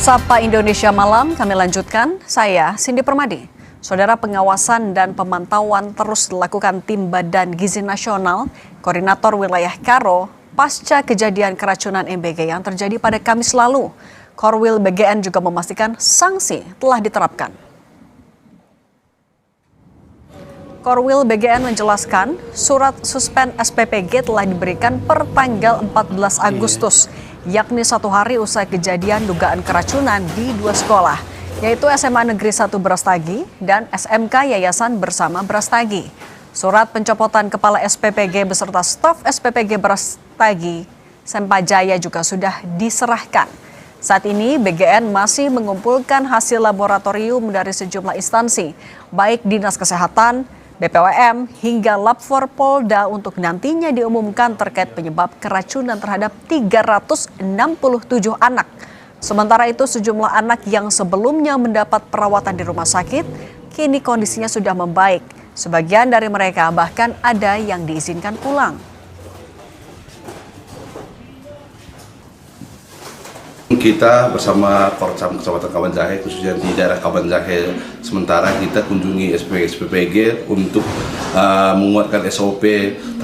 Sapa Indonesia Malam, kami lanjutkan. Saya Cindy Permadi. Saudara, pengawasan dan pemantauan terus dilakukan tim Badan Gizi Nasional, Koordinator Wilayah Karo, pasca kejadian keracunan MBG yang terjadi pada Kamis lalu. Korwil BGN juga memastikan sanksi telah diterapkan. Korwil BGN menjelaskan surat suspend SPPG telah diberikan per tanggal 14 Agustus, yakni 1 hari usai kejadian dugaan keracunan di 2 sekolah, yaitu SMA Negeri 1 Brastagi dan SMK Yayasan Bersama Brastagi. Surat pencopotan Kepala SPPG beserta staf SPPG Brastagi Sempajaya juga sudah diserahkan. Saat ini BGN masih mengumpulkan hasil laboratorium dari sejumlah instansi, baik Dinas Kesehatan, BPOM, hingga Lab4 Polda untuk nantinya diumumkan terkait penyebab keracunan terhadap 367 anak. Sementara itu sejumlah anak yang sebelumnya mendapat perawatan di rumah sakit, kini kondisinya sudah membaik. Sebagian dari mereka bahkan ada yang diizinkan pulang. Kita bersama Korcam Kecamatan Kabanjahe, khususnya di daerah Kabanjahe, sementara kita kunjungi SPPG untuk menguatkan SOP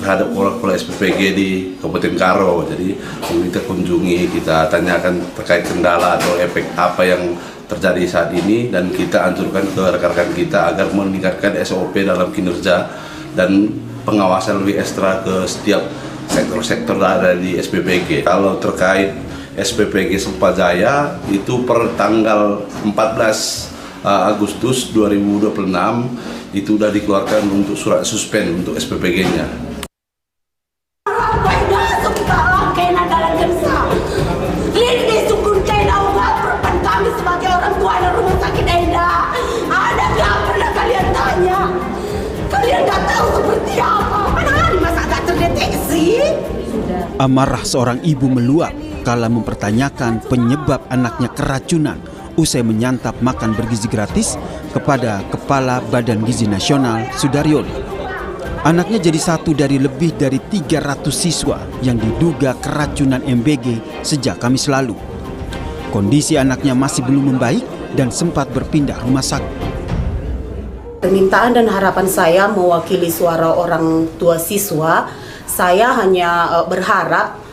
terhadap pola SPPG di Kabupaten Karo. Jadi kita kunjungi, kita tanyakan terkait kendala atau efek apa yang terjadi saat ini, dan kita anjurkan ke rekan-rekan kita agar meningkatkan SOP dalam kinerja dan pengawasan lebih ekstra ke setiap sektor-sektor ada di SPPG. Kalau terkait SPPG Sempajaya itu per tanggal 14 Agustus 2026 itu sudah dikeluarkan untuk surat suspend untuk SPPG-nya. Kami sebagai orang tua dan rumah sakit Eda, ada nggak pernah kalian tanya? Kalian nggak tahu seperti apa? Padahal masa nggak terdeteksi? Amarah seorang ibu meluap kala mempertanyakan penyebab anaknya keracunan usai menyantap makan bergizi gratis kepada Kepala Badan Gizi Nasional Sudaryono. Anaknya jadi satu dari lebih dari 300 siswa yang diduga keracunan MBG sejak Kamis lalu. Kondisi anaknya masih belum membaik dan sempat berpindah rumah sakit. Permintaan dan harapan saya mewakili suara orang tua siswa, saya hanya berharap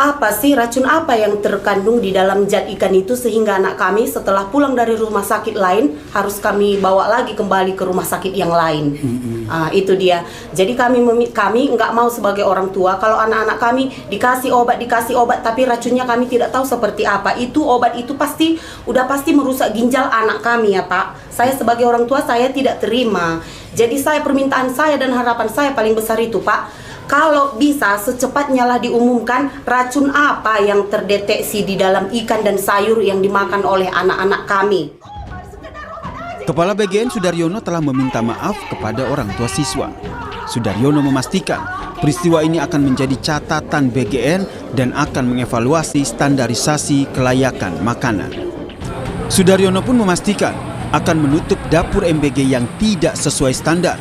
apa sih racun apa yang terkandung di dalam zat ikan itu sehingga anak kami setelah pulang dari rumah sakit lain harus kami bawa lagi kembali ke rumah sakit yang lain. Itu dia. Jadi kami nggak mau sebagai orang tua kalau anak-anak kami dikasih obat tapi racunnya kami tidak tahu seperti apa. Itu obat itu pasti merusak ginjal anak kami ya Pak. Saya sebagai orang tua saya tidak terima. Jadi permintaan saya dan harapan saya paling besar itu Pak. Kalau bisa secepatnya lah diumumkan racun apa yang terdeteksi di dalam ikan dan sayur yang dimakan oleh anak-anak kami. Kepala BGN Sudaryono telah meminta maaf kepada orang tua siswa. Sudaryono memastikan peristiwa ini akan menjadi catatan BGN dan akan mengevaluasi standarisasi kelayakan makanan. Sudaryono pun memastikan akan menutup dapur MBG yang tidak sesuai standar.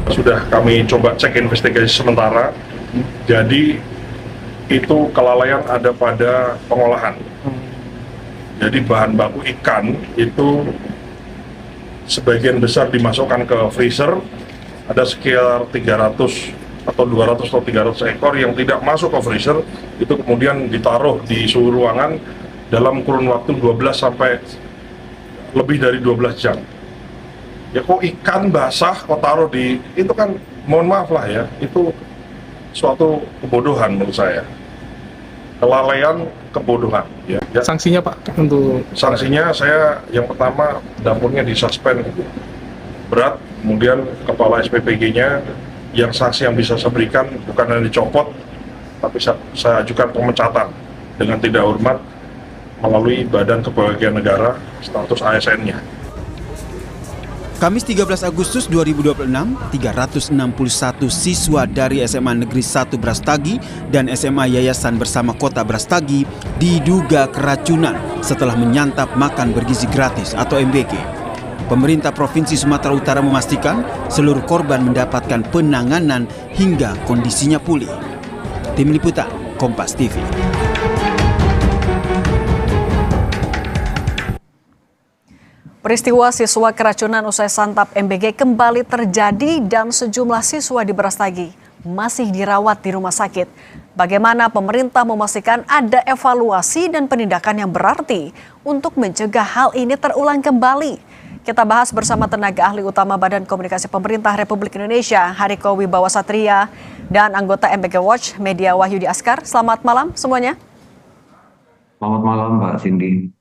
Sudah kami coba cek investigasi sementara, jadi itu kelalaian ada pada pengolahan. Jadi bahan baku ikan itu sebagian besar dimasukkan ke freezer, ada sekitar 300 atau 200 atau 300 ekor yang tidak masuk ke freezer, itu kemudian ditaruh di suhu ruangan dalam kurun waktu 12 sampai lebih dari 12 jam. Ya kok ikan basah kok taruh di itu, kan mohon maaf lah ya, itu suatu kebodohan menurut saya, kelalaian, kebodohan ya. Sanksinya Pak untuk sanksinya saya yang pertama dapurnya disuspend berat, kemudian kepala SPPG-nya yang sanksi yang bisa saya berikan bukan hanya dicopot tapi saya ajukan pemecatan dengan tidak hormat melalui Badan Kepegawaian Negara status ASN-nya. Kamis 13 Agustus 2026, 361 siswa dari SMA Negeri 1 Brastagi dan SMA Yayasan Bersama Kota Brastagi diduga keracunan setelah menyantap makan bergizi gratis atau MBG. Pemerintah Provinsi Sumatera Utara memastikan seluruh korban mendapatkan penanganan hingga kondisinya pulih. Tim Liputan, Kompas TV. Peristiwa siswa keracunan usai santap MBG kembali terjadi dan sejumlah siswa di Brastagi masih dirawat di rumah sakit. Bagaimana pemerintah memastikan ada evaluasi dan penindakan yang berarti untuk mencegah hal ini terulang kembali? Kita bahas bersama tenaga ahli utama Badan Komunikasi Pemerintah Republik Indonesia, Hariko Wibawa Satria, dan anggota MBG Watch Media Wahyudi Askar. Selamat malam semuanya. Selamat malam Mbak Cindy.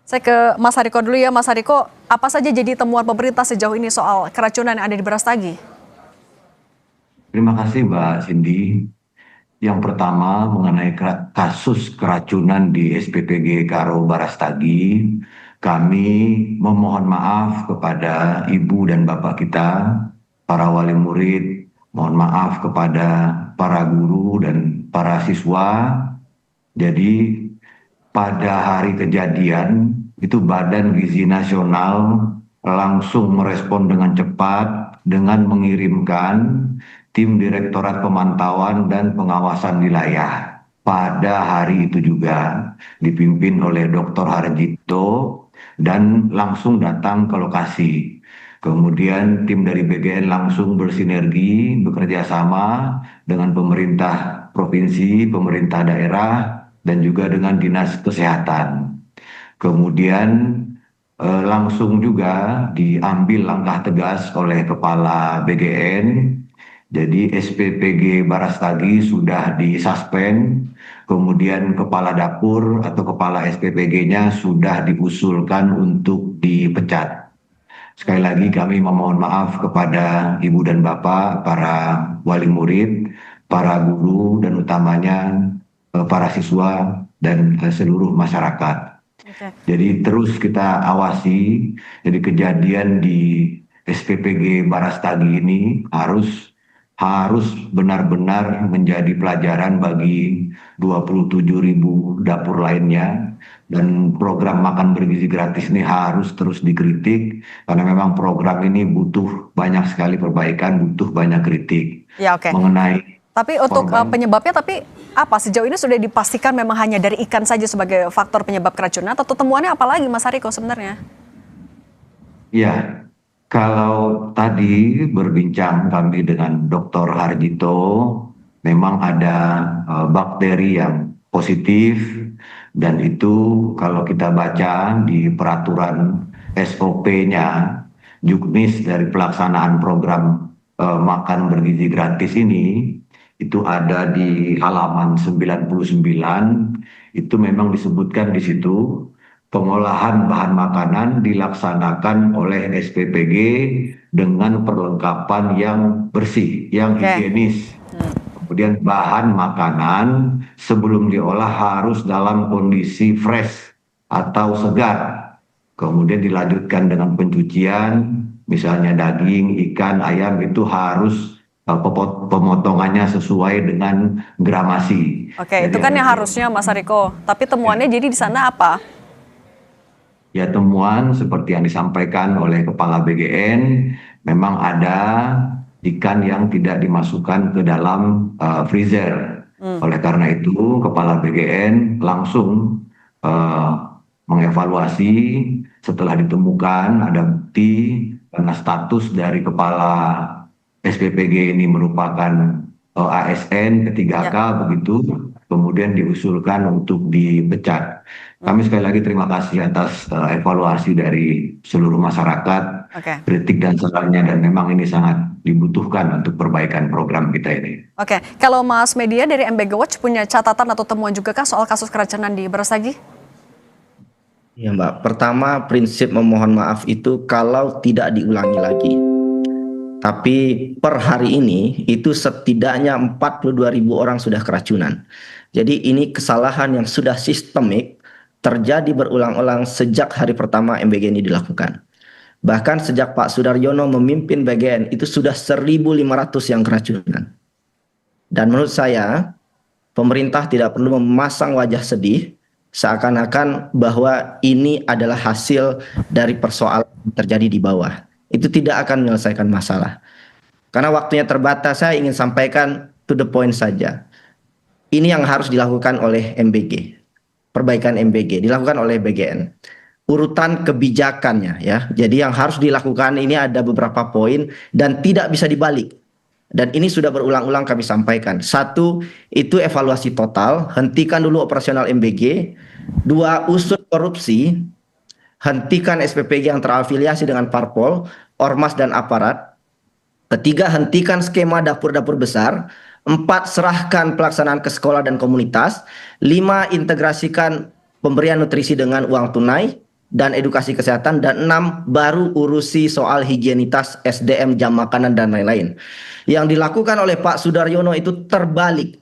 Saya ke Mas Hariko dulu ya. Mas Hariko, apa saja jadi temuan pemerintah sejauh ini soal keracunan yang ada di Brastagi? Terima kasih Mbak Cindy. Yang pertama mengenai kasus keracunan di SPPG Karo Brastagi, kami memohon maaf kepada ibu dan bapak kita, para wali murid, mohon maaf kepada para guru dan para siswa. Jadi pada hari kejadian itu Badan Gizi Nasional langsung merespon dengan cepat dengan mengirimkan tim Direktorat Pemantauan dan Pengawasan Wilayah. Pada hari itu juga dipimpin oleh Dr. Harjito dan langsung datang ke lokasi. Kemudian tim dari BGN langsung bersinergi, bekerja sama dengan pemerintah provinsi, pemerintah daerah, dan juga dengan Dinas Kesehatan. Kemudian langsung juga diambil langkah tegas oleh Kepala BGN. Jadi SPPG Brastagi sudah disuspend, kemudian Kepala Dapur atau Kepala SPPG-nya sudah diusulkan untuk dipecat. Sekali lagi kami memohon maaf kepada Ibu dan Bapak, para wali murid, para guru, dan utamanya para siswa dan seluruh masyarakat. Jadi terus kita awasi, jadi kejadian di SPPG Brastagi ini harus benar-benar menjadi pelajaran bagi 27.000 dapur lainnya, dan program makan bergizi gratis ini harus terus dikritik karena memang program ini butuh banyak sekali perbaikan, butuh banyak kritik. Ya, oke. Mengenai tapi untuk penyebabnya, tapi apa sejauh ini sudah dipastikan memang hanya dari ikan saja sebagai faktor penyebab keracunan atau temuannya apa lagi Mas Hariko sebenarnya? Ya, kalau tadi berbincang kami dengan Dr. Harjito, memang ada bakteri yang positif, dan itu kalau kita baca di peraturan SOP-nya, juknis dari pelaksanaan program makan bergizi gratis ini, itu ada di halaman 99, itu memang disebutkan di situ, pengolahan bahan makanan dilaksanakan oleh SPPG dengan perlengkapan yang bersih, yang higienis. Kemudian bahan makanan sebelum diolah harus dalam kondisi fresh atau segar. Kemudian dilanjutkan dengan pencucian, misalnya daging, ikan, ayam itu harus pemotongannya sesuai dengan gramasi. Oke, itu kan yang harusnya Mas Hariko. Tapi temuannya jadi di sana apa? Ya, temuan seperti yang disampaikan oleh Kepala BGN, memang ada ikan yang tidak dimasukkan ke dalam freezer. Oleh karena itu, Kepala BGN langsung mengevaluasi setelah ditemukan ada bukti karena status dari Kepala SPPG ini merupakan ASN ke-3K begitu, kemudian diusulkan untuk dipecat. Kami sekali lagi terima kasih atas evaluasi dari seluruh masyarakat, kritik dan sarannya, dan memang ini sangat dibutuhkan untuk perbaikan program kita ini. Oke, kalau Mas Media dari MBG Watch punya catatan atau temuan juga kah soal kasus keracunan di Brastagi? Ya Mbak, pertama prinsip memohon maaf itu kalau tidak diulangi lagi. Tapi per hari ini itu setidaknya 42.000 orang sudah keracunan. Jadi ini kesalahan yang sudah sistemik, terjadi berulang-ulang sejak hari pertama MBG ini dilakukan. Bahkan sejak Pak Sudaryono memimpin BGN itu sudah 1.500 yang keracunan. Dan menurut saya pemerintah tidak perlu memasang wajah sedih seakan-akan bahwa ini adalah hasil dari persoalan yang terjadi di bawah. Itu tidak akan menyelesaikan masalah. Karena waktunya terbatas, saya ingin sampaikan to the point saja. Ini yang harus dilakukan oleh MBG. Perbaikan MBG dilakukan oleh BGN. urutan kebijakannya ya. Jadi yang harus dilakukan ini ada beberapa poin dan tidak bisa dibalik. Dan ini sudah berulang-ulang kami sampaikan. Satu, itu evaluasi total, hentikan dulu operasional MBG. Dua, usut korupsi, hentikan SPPG yang terafiliasi dengan parpol, ormas dan aparat. Ketiga, hentikan skema dapur-dapur besar. Empat, serahkan pelaksanaan ke sekolah dan komunitas. Lima, integrasikan pemberian nutrisi dengan uang tunai dan edukasi kesehatan. Dan enam, baru urusi soal higienitas SDM, jam makanan dan lain-lain. Yang dilakukan oleh Pak Sudaryono itu terbalik.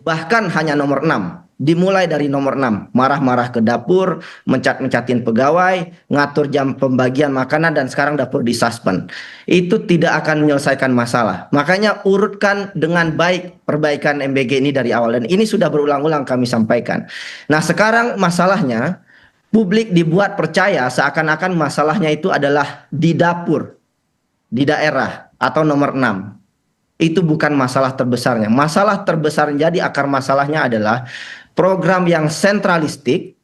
Bahkan hanya nomor 6. Dimulai dari nomor 6. Marah-marah ke dapur, mencat-mencatin pegawai, ngatur jam pembagian makanan, dan sekarang dapur disuspend. Itu tidak akan menyelesaikan masalah. Makanya urutkan dengan baik perbaikan MBG ini dari awal. Dan ini sudah berulang-ulang kami sampaikan. Nah sekarang masalahnya, publik dibuat percaya seakan-akan masalahnya itu adalah di dapur, di daerah, atau nomor 6. Itu bukan masalah terbesarnya. Masalah terbesar jadi akar masalahnya adalah program yang sentralistik,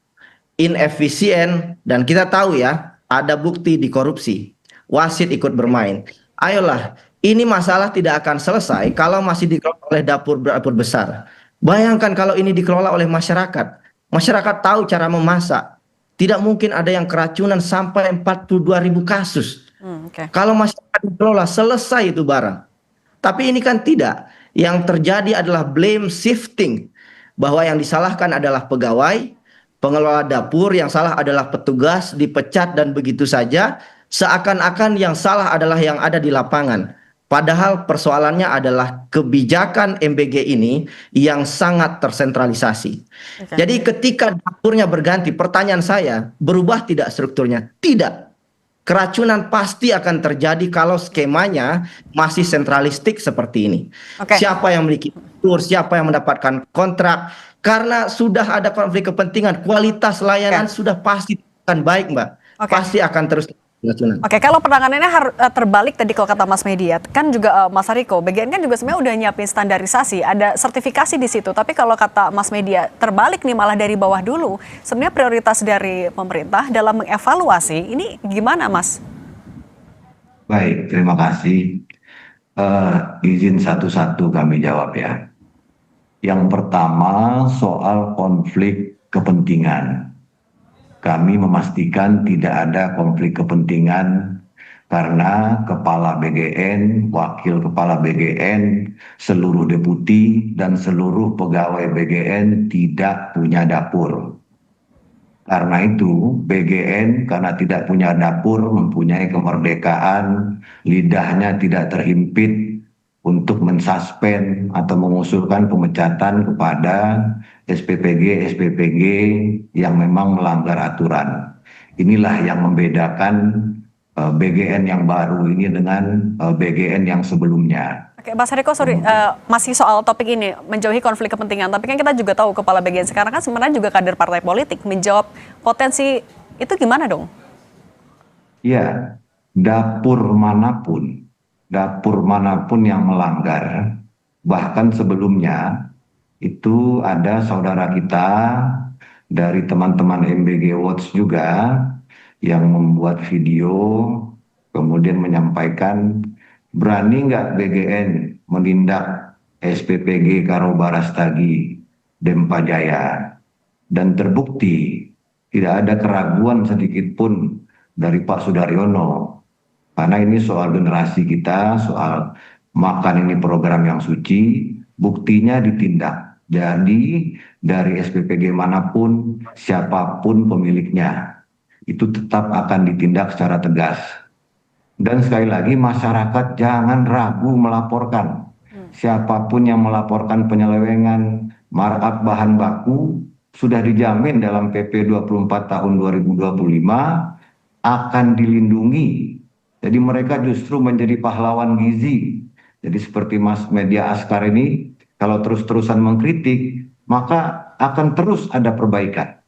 inefisien, dan kita tahu ya, ada bukti di korupsi. Wasit ikut bermain. Ayolah, ini masalah tidak akan selesai kalau masih dikelola oleh dapur-dapur besar. Bayangkan kalau ini dikelola oleh masyarakat. Masyarakat tahu cara memasak. Tidak mungkin ada yang keracunan sampai 42.000 kasus. Kalau masyarakat dikelola, selesai itu barang. Tapi ini kan tidak. Yang terjadi adalah blame shifting. Bahwa yang disalahkan adalah pegawai, pengelola dapur, yang salah adalah petugas, dipecat dan begitu saja. Seakan-akan yang salah adalah yang ada di lapangan. Padahal persoalannya adalah kebijakan MBG ini yang sangat tersentralisasi. Jadi ketika dapurnya berganti, pertanyaan saya, berubah tidak strukturnya? Tidak. Keracunan pasti akan terjadi kalau skemanya masih sentralistik seperti ini. Siapa yang memiliki dapur, siapa yang mendapatkan kontrak, karena sudah ada konflik kepentingan, kualitas layanan sudah pasti akan baik, Mbak. Pasti akan terus keracunan. Kalau penanganannya terbalik tadi kalau kata Mas Media, kan juga Mas Hariko, BGN kan juga sebenarnya udah nyiapin standarisasi, ada sertifikasi di situ. Tapi kalau kata Mas Media, terbalik nih malah dari bawah dulu. Sebenarnya prioritas dari pemerintah dalam mengevaluasi ini gimana, Mas? Baik, terima kasih. Izin satu-satu kami jawab ya. Yang pertama soal konflik kepentingan. Kami memastikan tidak ada konflik kepentingan karena Kepala BGN, Wakil Kepala BGN, seluruh deputi, dan seluruh pegawai BGN tidak punya dapur. Karena itu BGN karena tidak punya dapur mempunyai kemerdekaan, lidahnya tidak terhimpit untuk mensuspend atau mengusulkan pemecatan kepada SPPG yang memang melanggar aturan. Inilah yang membedakan BGN yang baru ini dengan BGN yang sebelumnya. Mas Hariko, masih soal topik ini, menjauhi konflik kepentingan. Tapi kan kita juga tahu Kepala BGN sekarang kan sebenarnya juga kader partai politik. Menjawab potensi itu gimana dong? Ya, dapur manapun yang melanggar, bahkan sebelumnya itu ada saudara kita dari teman-teman MBG Watch juga yang membuat video kemudian menyampaikan, berani nggak BGN menindak SPPG Karo Barastagi Dempa Jaya, dan terbukti tidak ada keraguan sedikit pun dari Pak Sudaryono. Karena ini soal generasi kita, soal makan ini program yang suci, buktinya ditindak. Jadi dari SPPG manapun, siapapun pemiliknya, itu tetap akan ditindak secara tegas. Dan sekali lagi masyarakat jangan ragu melaporkan. Siapapun yang melaporkan penyelewengan markup bahan baku, sudah dijamin dalam PP 24 tahun 2025 akan dilindungi. Jadi mereka justru menjadi pahlawan gizi. Jadi seperti Mas Media Askar ini, kalau terus-terusan mengkritik, maka akan terus ada perbaikan.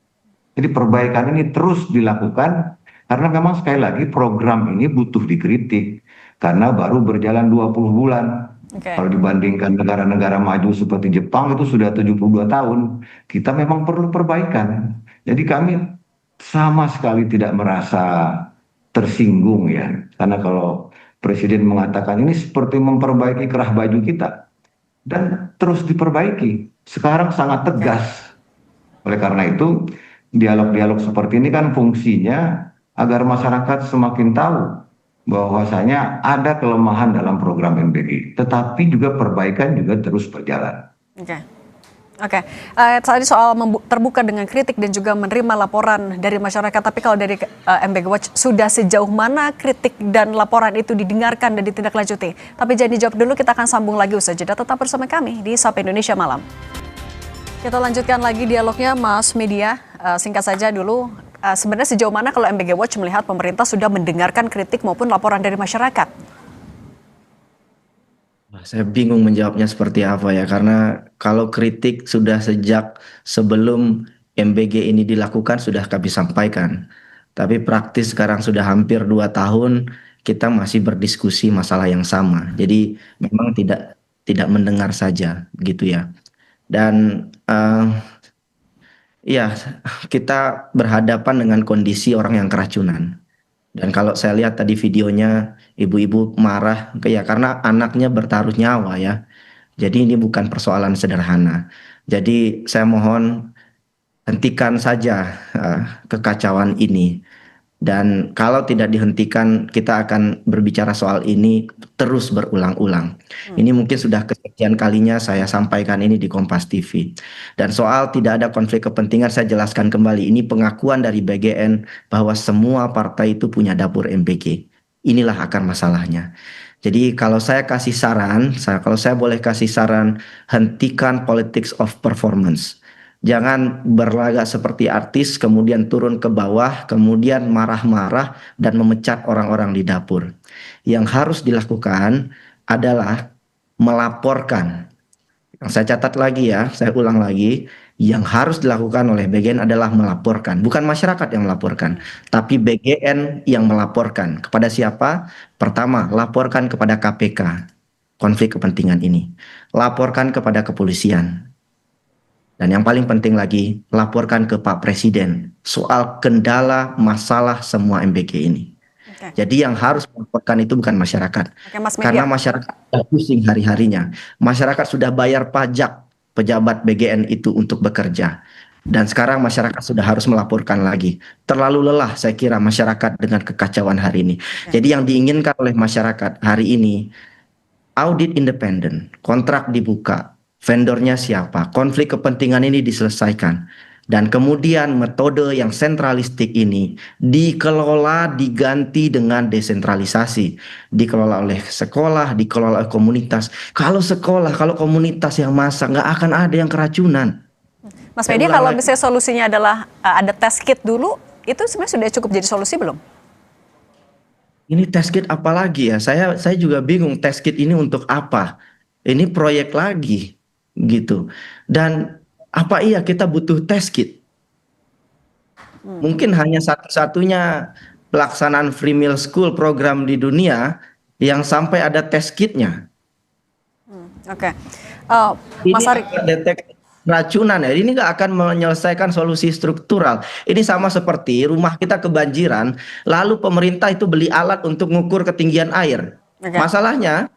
Jadi perbaikan ini terus dilakukan, karena memang sekali lagi program ini butuh dikritik, karena baru berjalan 20 bulan. Kalau dibandingkan negara-negara maju seperti Jepang itu sudah 72 tahun, kita memang perlu perbaikan. Jadi kami sama sekali tidak merasa tersinggung ya. Karena kalau Presiden mengatakan ini seperti memperbaiki kerah baju kita dan terus diperbaiki. Sekarang sangat tegas. Oleh karena itu, dialog-dialog seperti ini kan fungsinya agar masyarakat semakin tahu bahwasanya ada kelemahan dalam program MBG, tetapi juga perbaikan juga terus berjalan. Oke. Oke, tadi soal terbuka dengan kritik dan juga menerima laporan dari masyarakat. Tapi kalau dari MBG Watch, sudah sejauh mana kritik dan laporan itu didengarkan dan ditindaklanjuti? Tapi jangan dijawab dulu, kita akan sambung lagi usai jeda. Tetap bersama kami di Sapa Indonesia Malam. Kita lanjutkan lagi dialognya, Mas Media. Singkat saja dulu, sebenarnya sejauh mana kalau MBG Watch melihat pemerintah sudah mendengarkan kritik maupun laporan dari masyarakat? Saya bingung menjawabnya seperti apa ya, karena kalau kritik sudah sejak sebelum MBG ini dilakukan sudah kami sampaikan. Tapi praktis sekarang sudah hampir 2 tahun kita masih berdiskusi masalah yang sama. Jadi memang tidak mendengar saja gitu ya. Dan ya kita berhadapan dengan kondisi orang yang keracunan. Dan kalau saya lihat tadi videonya, ibu-ibu marah ya karena anaknya bertaruh nyawa ya. Jadi ini bukan persoalan sederhana. Jadi saya mohon hentikan saja kekacauan ini. Dan kalau tidak dihentikan, kita akan berbicara soal ini terus berulang-ulang. Ini mungkin sudah kesekian kalinya saya sampaikan ini di Kompas TV. Dan soal tidak ada konflik kepentingan, saya jelaskan kembali. Ini pengakuan dari BGN bahwa semua partai itu punya dapur MBG. Inilah akar masalahnya. Jadi kalau saya kasih saran, kalau saya boleh kasih saran, hentikan politics of performance. Jangan berlagak seperti artis, kemudian turun ke bawah, kemudian marah-marah dan memecat orang-orang di dapur. Yang harus dilakukan adalah melaporkan. Yang saya catat lagi ya, saya ulang lagi, yang harus dilakukan oleh BGN adalah melaporkan. Bukan masyarakat yang melaporkan, tapi BGN yang melaporkan. Kepada siapa? Pertama, laporkan kepada KPK konflik kepentingan ini. Laporkan kepada kepolisian. Dan yang paling penting lagi, laporkan ke Pak Presiden soal kendala masalah semua MBG ini. Jadi yang harus melaporkan itu bukan masyarakat. Karena masyarakat sudah pusing hari-harinya. Masyarakat sudah bayar pajak pejabat BGN itu untuk bekerja. Dan sekarang masyarakat sudah harus melaporkan lagi. Terlalu lelah saya kira masyarakat dengan kekacauan hari ini. Jadi yang diinginkan oleh masyarakat hari ini, audit independen, kontrak dibuka, vendornya siapa, konflik kepentingan ini diselesaikan. Dan kemudian metode yang sentralistik ini dikelola, diganti dengan desentralisasi. Dikelola oleh sekolah, dikelola oleh komunitas. Kalau sekolah, kalau komunitas yang masak, nggak akan ada yang keracunan. Mas Media, kalau misalnya solusinya adalah ada test kit dulu, itu sebenarnya sudah cukup jadi solusi belum? Ini test kit apa lagi ya? Saya juga bingung test kit ini untuk apa? Ini proyek lagi gitu. Dan apa iya kita butuh test kit? Mungkin hanya satu-satunya pelaksanaan free meal school program di dunia yang sampai ada test kitnya. Oke. Ini Mas Ari, akan deteksi racunan ya. Ini nggak akan menyelesaikan solusi struktural. Ini sama seperti rumah kita kebanjiran, lalu pemerintah itu beli alat untuk mengukur ketinggian air. Masalahnya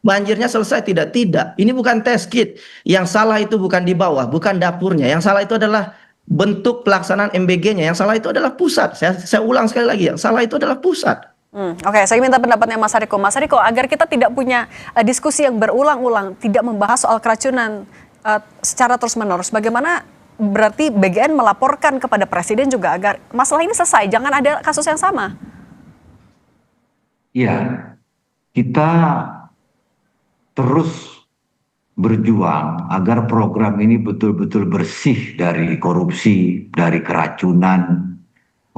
banjirnya selesai tidak? Tidak. Ini bukan test kit. Yang salah itu bukan di bawah, bukan dapurnya. Yang salah itu adalah bentuk pelaksanaan MBG-nya. Yang salah itu adalah pusat. Saya ulang sekali lagi, yang salah itu adalah pusat. Oke, saya minta pendapatnya Mas Hariko. Mas Hariko, agar kita tidak punya diskusi yang berulang-ulang, tidak membahas soal keracunan secara terus-menerus, bagaimana berarti BGN melaporkan kepada Presiden juga agar masalah ini selesai, jangan ada kasus yang sama? Iya, kita terus berjuang agar program ini betul-betul bersih dari korupsi, dari keracunan.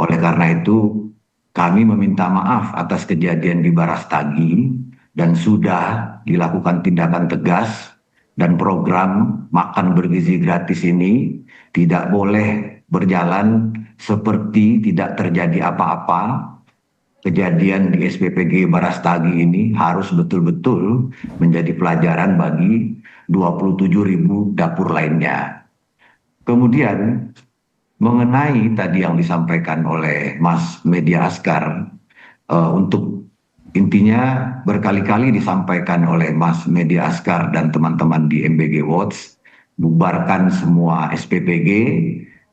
Oleh karena itu, kami meminta maaf atas kejadian di Barastagi dan sudah dilakukan tindakan tegas, dan program makan bergizi gratis ini tidak boleh berjalan seperti tidak terjadi apa-apa. Kejadian di SPPG Barastagi ini harus betul-betul menjadi pelajaran bagi 27.000 dapur lainnya. Kemudian mengenai tadi yang disampaikan oleh Mas Media Askar, untuk intinya berkali-kali disampaikan oleh Mas Media Askar dan teman-teman di MBG Watch, bubarkan semua SPPG,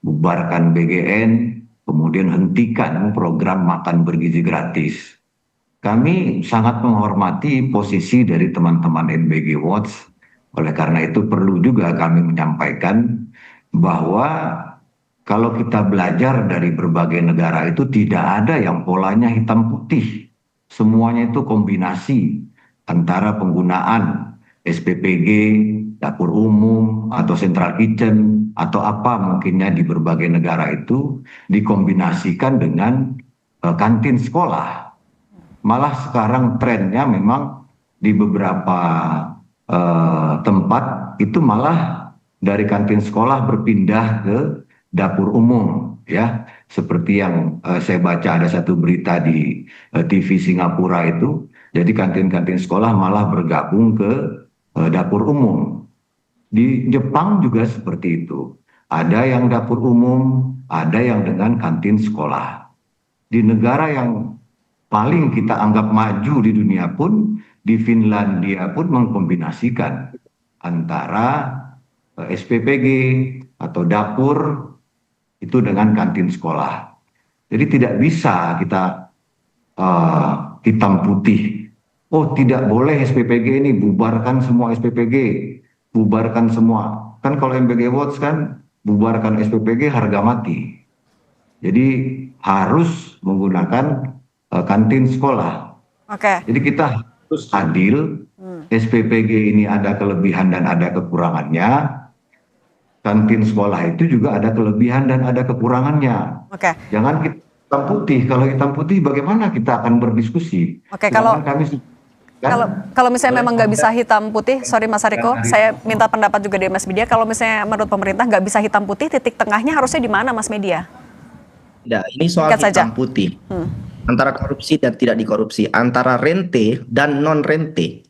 bubarkan BGN, kemudian hentikan program makan bergizi gratis. Kami sangat menghormati posisi dari teman-teman MBG Watch, oleh karena itu perlu juga kami menyampaikan bahwa kalau kita belajar dari berbagai negara itu tidak ada yang polanya hitam putih. Semuanya itu kombinasi antara penggunaan SPPG, dapur umum, atau central kitchen, atau apa mungkinnya di berbagai negara itu dikombinasikan dengan kantin sekolah. Malah sekarang trennya memang di beberapa tempat itu malah dari kantin sekolah berpindah ke dapur umum, ya, seperti yang saya baca ada satu berita di TV Singapura itu, jadi kantin-kantin sekolah malah bergabung ke dapur umum. Di Jepang juga seperti itu, ada yang dapur umum, ada yang dengan kantin sekolah. Di negara yang paling kita anggap maju di dunia pun, di Finlandia pun mengkombinasikan antara SPPG atau dapur itu dengan kantin sekolah. Jadi tidak bisa kita hitam putih. Oh, tidak boleh SPPG ini, bubarkan semua SPPG, bubarkan semua. Kan kalau MBG Watch kan bubarkan SPPG harga mati. Jadi harus menggunakan kantin sekolah. Oke. Jadi kita harus adil. SPPG ini ada kelebihan dan ada kekurangannya. Kantin sekolah itu juga ada kelebihan dan ada kekurangannya. Oke. Jangan kita hitam putih. Kalau hitam putih bagaimana kita akan berdiskusi? Oke, kalau misalnya memang nggak bisa hitam putih, sorry Mas Hariko, saya minta pendapat juga dari Mas Media. Kalau misalnya menurut pemerintah nggak bisa hitam putih, titik tengahnya harusnya di mana, Mas Media? Tidak, ini soal Singkat saja. hitam putih. Antara korupsi dan tidak dikorupsi, antara rente dan non rente.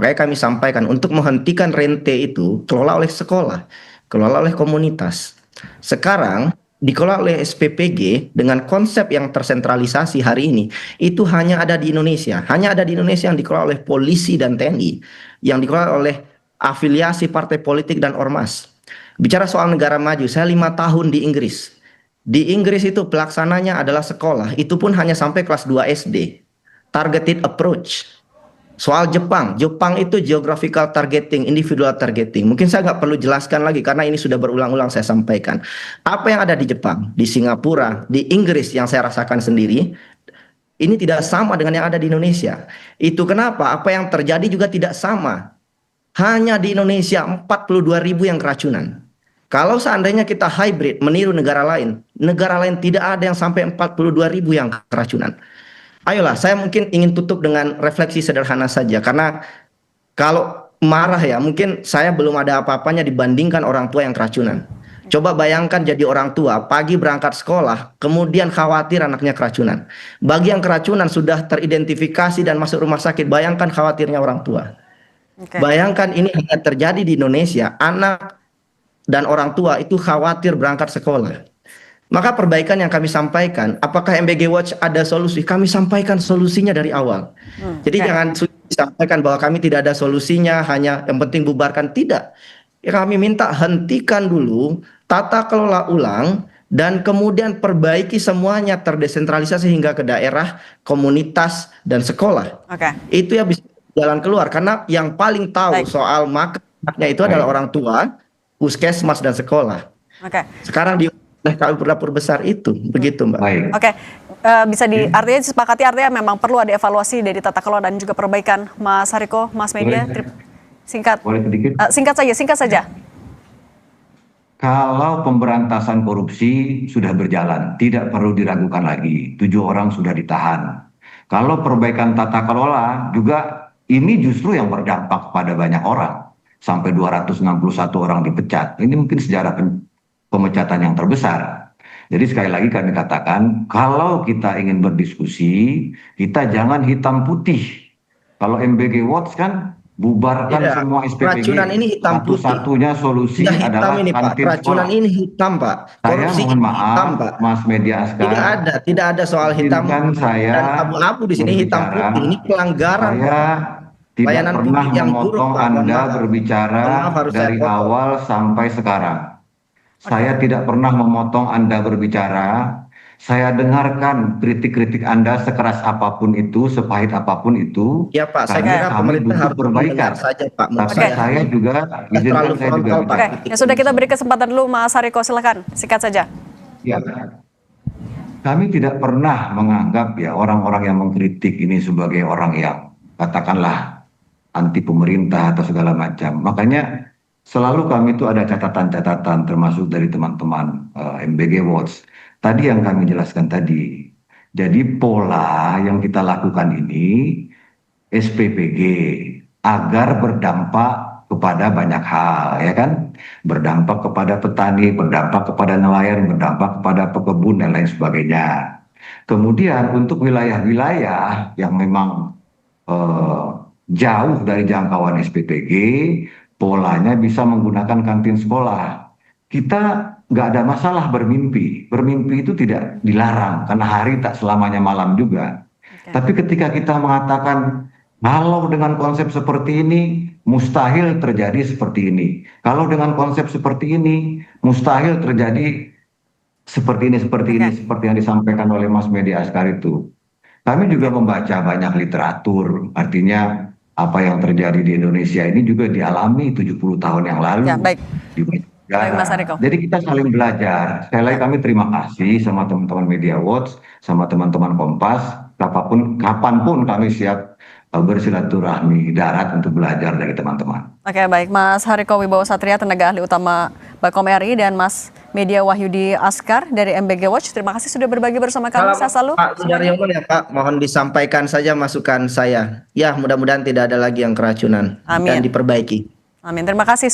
Makanya kami sampaikan untuk menghentikan rente itu kelola oleh sekolah, kelola oleh komunitas. Sekarang dikelola oleh SPPG dengan konsep yang tersentralisasi hari ini, itu hanya ada di Indonesia. Hanya ada di Indonesia yang dikelola oleh polisi dan TNI, yang dikelola oleh afiliasi partai politik dan ormas. Bicara soal negara maju, saya 5 tahun di Inggris. Di Inggris itu pelaksananya adalah sekolah, itu pun hanya sampai kelas 2 SD. Targeted approach. Soal Jepang itu geographical targeting, individual targeting. Mungkin saya nggak perlu jelaskan lagi karena ini sudah berulang-ulang saya sampaikan. Apa yang ada di Jepang, di Singapura, di Inggris yang saya rasakan sendiri, ini tidak sama dengan yang ada di Indonesia. Itu kenapa? Apa yang terjadi juga tidak sama. Hanya di Indonesia 42.000 yang keracunan. Kalau seandainya kita hybrid meniru negara lain tidak ada yang sampai 42.000 yang keracunan. Ayolah, saya mungkin ingin tutup dengan refleksi sederhana saja. Karena kalau marah ya, mungkin saya belum ada apa-apanya dibandingkan orang tua yang keracunan. Coba bayangkan jadi orang tua, pagi berangkat sekolah, kemudian khawatir anaknya keracunan. Bagi yang keracunan sudah teridentifikasi dan masuk rumah sakit, bayangkan khawatirnya orang tua. Bayangkan ini hanya terjadi di Indonesia, anak dan orang tua itu khawatir berangkat sekolah. Maka perbaikan yang kami sampaikan, apakah MBG Watch ada solusi? Kami sampaikan solusinya dari awal. Jadi jangan disampaikan bahwa kami tidak ada solusinya, hanya yang penting bubarkan. Tidak. Ya, kami minta hentikan dulu, tata kelola ulang, dan kemudian perbaiki semuanya terdesentralisasi hingga ke daerah, komunitas, dan sekolah. Itu ya bisa jalan keluar. Karena yang paling tahu soal makannya itu adalah orang tua, puskesmas, dan sekolah. Sekarang di dapur besar itu, begitu Mbak. Bisa artinya disepakati, artinya memang perlu ada evaluasi dari tata kelola dan juga perbaikan. Mas Hariko, Mas Media, singkat saja. Kalau pemberantasan korupsi sudah berjalan, tidak perlu diragukan lagi. 7 orang sudah ditahan. Kalau perbaikan tata kelola juga ini justru yang berdampak pada banyak orang. Sampai 261 orang dipecat. Ini mungkin sejarah pemecatan yang terbesar. Jadi sekali lagi kami katakan, kalau kita ingin berdiskusi, kita jangan hitam putih. Kalau MBG Watch kan bubarkan Tidak, semua SPPG. keracunan ini hitam putih. Satu-satunya solusi Tidak hitam adalah ini Pak, kantin keracunan sekolah. ini hitam Pak. Saya Korupsi mohon ini maaf, hitam Pak. Mas Media Askar. Tidak ada soal hitam Izinkan saya dan abu-abu di sini, hitam berbicara. putih. Ini pelanggaran. Saya tidak Layanan pernah publik yang buruk, memotong Pak. Mohon Anda maaf. berbicara Mohon maaf, harus saya dari potong. awal sampai sekarang. Saya tidak pernah memotong Anda berbicara. Saya dengarkan kritik-kritik Anda sekeras apapun itu, sepahit apapun itu. Ya Pak, saya karena kira kami pemerintah butuh harus perbaikan. mendengar saja Pak. Menurut Tapi saya juga, terlalu izinkan saya juga frontal, Pak. bicara. Oke, ya sudah, kita beri kesempatan dulu Mas Hariko, silakan singkat saja. Ya, kami tidak pernah menganggap ya orang-orang yang mengkritik ini sebagai orang yang katakanlah anti pemerintah atau segala macam. Makanya selalu kami itu ada catatan-catatan termasuk dari teman-teman MBG Watch. Tadi yang kami jelaskan tadi. Jadi pola yang kita lakukan ini SPPG agar berdampak kepada banyak hal, ya kan? Berdampak kepada petani, berdampak kepada nelayan, berdampak kepada pekebun dan lain sebagainya. Kemudian untuk wilayah-wilayah yang memang jauh dari jangkauan SPPG, polanya bisa menggunakan kantin sekolah. Kita nggak ada masalah bermimpi. Bermimpi itu tidak dilarang karena hari tak selamanya malam juga. Tapi ketika kita mengatakan kalau dengan konsep seperti ini mustahil terjadi seperti ini. Kalau dengan konsep seperti ini mustahil terjadi seperti ini, seperti yang disampaikan oleh Mas Media Askar itu. Kami juga membaca banyak literatur, artinya apa yang terjadi di Indonesia ini juga dialami 70 tahun yang lalu. Ya, baik. Baik, Mas Hariko. Jadi kita saling belajar. Sekali lagi kami terima kasih sama teman-teman Media Watch, sama teman-teman Kompas, kapanpun kami siap bersilaturahmi darat untuk belajar dari teman-teman. Oke, baik, Mas Hariko Wibowo Satria, tenaga ahli utama Bakom RI, dan Mas Media Wahyudi Askar dari MBG Watch. Terima kasih sudah berbagi bersama kami. Saya selalu. Pak Sudaryono ya Pak, mohon disampaikan saja masukan saya. Ya, mudah-mudahan tidak ada lagi yang keracunan. Amin. Dan diperbaiki. Amin. Terima kasih.